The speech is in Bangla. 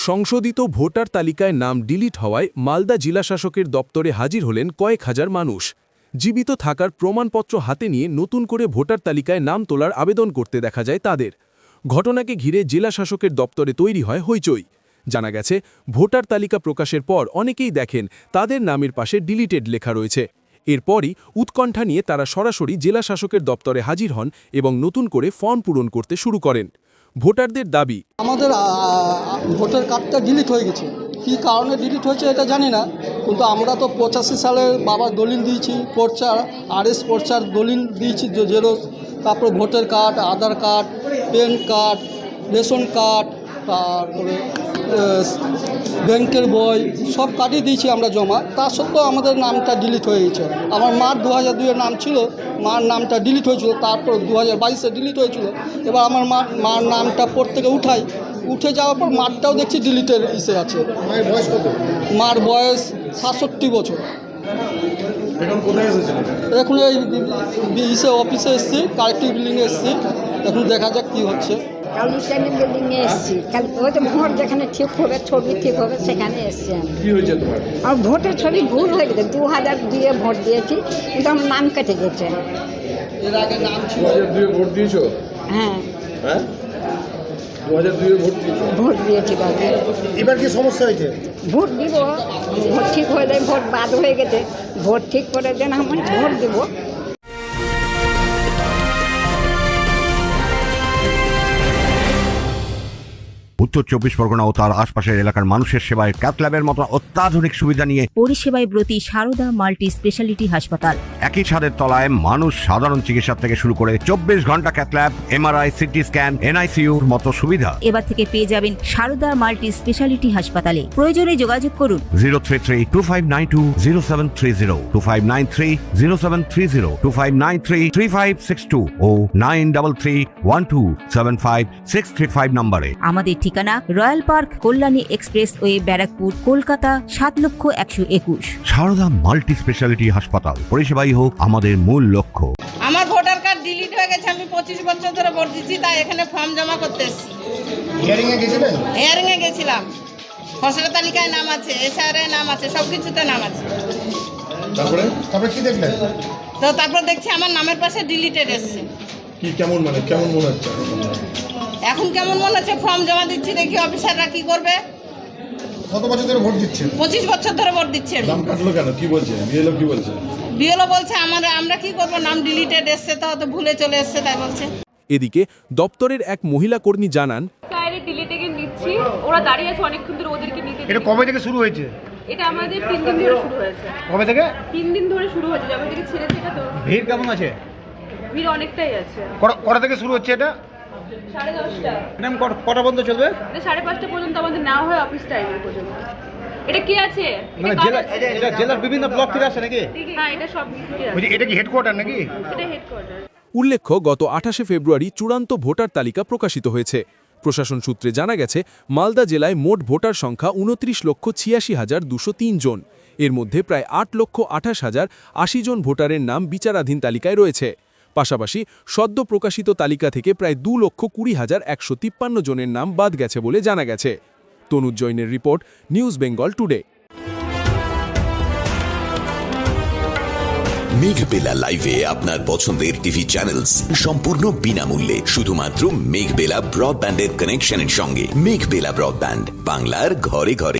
সংশোধিত ভোটার তালিকায় নাম ডিলিট হওয়ায় মালদা জেলাশাসকের দপ্তরে হাজির হলেন কয়েক হাজার মানুষ। জীবিত থাকার প্রমাণপত্র হাতে নিয়ে নতুন করে ভোটার তালিকায় নাম তোলার আবেদন করতে দেখা যায় তাদের। ঘটনাকে ঘিরে জেলাশাসকের দপ্তরে তৈরি হয় হইচই। জানা গেছে, ভোটার তালিকা প্রকাশের পর অনেকেই দেখেন তাদের নামের পাশে ডিলিটেড লেখা রয়েছে। এরপরই উৎকণ্ঠা নিয়ে তারা সরাসরি জেলাশাসকের দপ্তরে হাজির হন এবং নতুন করে ফর্ম পূরণ করতে শুরু করেন। ভোটারদের দাবি, আমাদের ভোটার কার্ডটা ডিলিট হয়ে গেছে। কী কারণে ডিলিট হয়েছে এটা জানি না, কিন্তু আমরা তো 85 সালের বাবার দলিল দিয়েছি, পর্চার RS পর্চার দলিল দিয়েছি জেরক্স, তারপরে voter card, Aadhaar card, PAN card, ration card, তারপরে ব্যাংকের বই সব কার্ডই দিয়েছি আমরা জমা। তা সত্ত্বেও আমাদের নামটা ডিলিট হয়ে গেছে। আমার মার 2002-এর নাম ছিল, মার নামটা ডিলিট হয়েছিল, তারপর 2022-এ ডিলিট হয়েছিল। এবার আমার মার নামটা প্রত্যেকে উঠে যাওয়ার পর মারটাও দেখছি ডিলিটের ইসে আছে। মায়ের বয়স কত? মার বয়স 67 বছর। এখন কোথায় এসেছেন? এখন এই ইসে অফিসে এসেছি, কালেক্টিভ বিল্ডিংয়ে এসেছি। এখন দেখা যাক কী হচ্ছে। কালুস্টানি বিল্ডিংয়ে এসেছি। ওই তো ভোট যেখানে ঠিক হবে, ছবি ঠিক হবে, সেখানে এসেছি আমি। কি হয়েছে তোমার? আমার ভোটের ছবি ভুল হয়ে গেছে। 2002-এ ভোট দিয়েছি, কিন্তু আমার নাম কেটে গেছে। এর আগে নাম ছিল 2002-এ ভোট দিয়েছো? হ্যাঁ, হ্যাঁ, 2002-এ ভোট দিয়েছো? ভোট দিয়েছি বাবু। এবার কি সমস্যা হয়েছে? ভোট দিব, ভোট ঠিক হয়ে যায়, ভোট বাদ হয়ে গেছে। ভোট ঠিক করে দেন, আমি ভোট দিব। উত্তর 24 পরগনা ও তার আশপাশের এলাকার মানুষের সেবায় ক্যাথল্যাবের মতো অত্যাধুনিক সুবিধা নিয়ে পরিষেবায় ব্রতী সারদা মাল্টি স্পেশালিটি হাসপাতাল। একই ছাদের তলায় মানুষ সাধারণ চিকিৎসা থেকে শুরু করে 24 ঘন্টা ক্যাথল্যাব, MRI, CT স্ক্যান, NICUর মতো সুবিধা। এবার থেকে পেয়ে যাবেন সারদা মাল্টি স্পেশালিটি হাসপাতালে। প্রয়োজনে যোগাযোগ করুন 033-2592-0730, 2593-0730, 2593-3562 ও 9331275635 নম্বরে। আমাদের ঠিকানা Royal Park, Kalyani expressway, Barrackpore, Kolkata 7,01,021। Sarada multi speciality হাসপাতাল, পরিষেবাই হোক আমাদের মূল লক্ষ্য। আমার ভোটার কার্ড ডিলিট হয়ে গেছে। আমি 25 বছর ধরে ভোট দিচ্ছি, তাই এখানে ফর্ম জমা করতে এসেছি। হিয়ারিংয়ে গেছিলেন? হিয়ারিংয়ে গেছিলাম। খসড়া তালিকায় নাম আছে, SR নাম আছে, সব কিছুতে নাম আছে। তারপরে কি দেখলেন? তো তারপর দেখছি আমার নামের পাশে ডিলিটেড এসছে। কি কেমন মনে হচ্ছে? এখন কেমন মনে হচ্ছে? ফর্ম জমা দিচ্ছি, দেখি অফিসাররা কি করবে। কত বছর ধরে ভোট দিচ্ছেন? 25 বছর ধরে ভোট দিচ্ছি। নাম কাটলো কেন? কি বলছে বিএলও? কি বলছে বিএলও? বলছে আমরা কি করব, নাম ডিলিটেড এসছে, তো হয়তো ভুলে চলে এসছে, তাই বলছে। এদিকে দপ্তরের এক মহিলা কর্মী জানান, ডিলিটেকে নিচ্ছি, ওরা দাঁড়িয়ে আছে অনেকক্ষণ ধরে, ওদেরকে নিতে। এটা কবে থেকে শুরু হয়েছে? এটা আমাদের 3 দিন ধরে শুরু হয়েছে। কবে থেকে? 3 দিন ধরে শুরু হয়েছে, যবে থেকে ছেড়েছে। এটা তো ভিড় কেমন আছে? ভিড় অনেকটাই আছে। কটা থেকে শুরু হচ্ছে এটা? 10:30টা। ম্যাডাম কটা পর্যন্ত চলবে? এটা 5:30টা পর্যন্ত আমাদের না হয় অফিস টাইমের পর্যন্ত। এটা কি আছে? মানে এটা জেলার বিভিন্ন ব্লক থেকে আসে নাকি? হ্যাঁ, এটা সব থেকে আছে। এটা কি হেডকোয়ার্টার নাকি? এটা হেডকোয়ার্টার। উল্লেখ্য, গত 28 ফেব্রুয়ারি চূড়ান্ত ভোটার তালিকা প্রকাশিত হয়েছে। প্রশাসন সূত্রে জানা গেছে, মালদা জেলায় মোট ভোটার সংখ্যা 29,86,203 জন। এর মধ্যে প্রায় 8,28,080 জন ভোটারের নাম বিচারাধীন তালিকায় রয়েছে। পাশাপাশি সদ্য প্রকাশিত তালিকা থেকে প্রায় 2,20,153 জনের নাম বাদ গেছে বলে জানা গেছে। তনুজ জৈনের রিপোর্ট, নিউজ বেঙ্গল টুডে। মেঘবেলা লাইভে আপনার পছন্দের টিভি চ্যানেলস সম্পূর্ণ বিনামূল্যে, শুধুমাত্র মেঘবেলা ব্রডব্যান্ডের কানেকশনের সঙ্গে। মেঘবেলা ব্রডব্যান্ড, বাংলার ঘরে ঘরে।